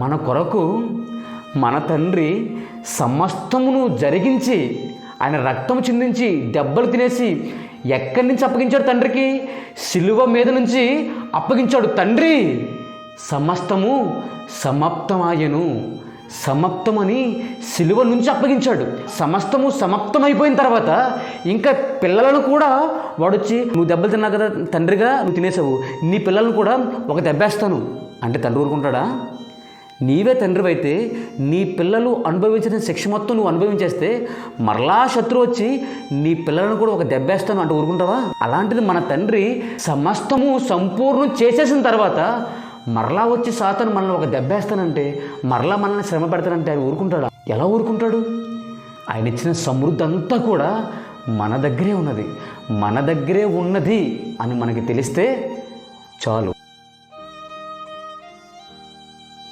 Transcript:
మన కొరకు మన తండ్రి సమస్తమును జరిగించి ఆయన రక్తం చిందించి దెబ్బలు తినేసి ఎక్కడి నుంచి అప్పగించాడు తండ్రికి? సిలువ మీద నుంచి అప్పగించాడు. తండ్రి సమస్తము సమాప్తమాయెను, సమాప్తమని సిలువ నుంచి అప్పగించాడు. సమస్తము సమాప్తమైపోయిన తర్వాత ఇంకా పిల్లలను కూడా వాడొచ్చి, నువ్వు దెబ్బలు తిన్నావు కదా తండ్రిగా, నువ్వు తినేసావు, నీ పిల్లలను కూడా ఒక దెబ్బేస్తాను అంటే తండ్రి ఊరుకుంటాడా? నీవే తండ్రి అయితే నీ పిల్లలు అనుభవించిన శిక్ష మొత్తం నువ్వు అనుభవించేస్తే మరలా శత్రువు వచ్చి నీ పిల్లలను కూడా ఒక దెబ్బేస్తాను అంటే ఊరుకుంటావా? అలాంటిది మన తండ్రి సమస్తము సంపూర్ణం చేసేసిన తర్వాత మరలా వచ్చి సాతాను మనల్ని ఒక దెబ్బేస్తానంటే, మరలా మనల్ని శ్రమ పెడతానంటే ఆయన ఊరుకుంటాడా? ఎలా ఊరుకుంటాడు? ఆయన ఇచ్చిన సమృద్ధి అంతా కూడా మన దగ్గరే ఉన్నది అని మనకి తెలిస్తే చాలు.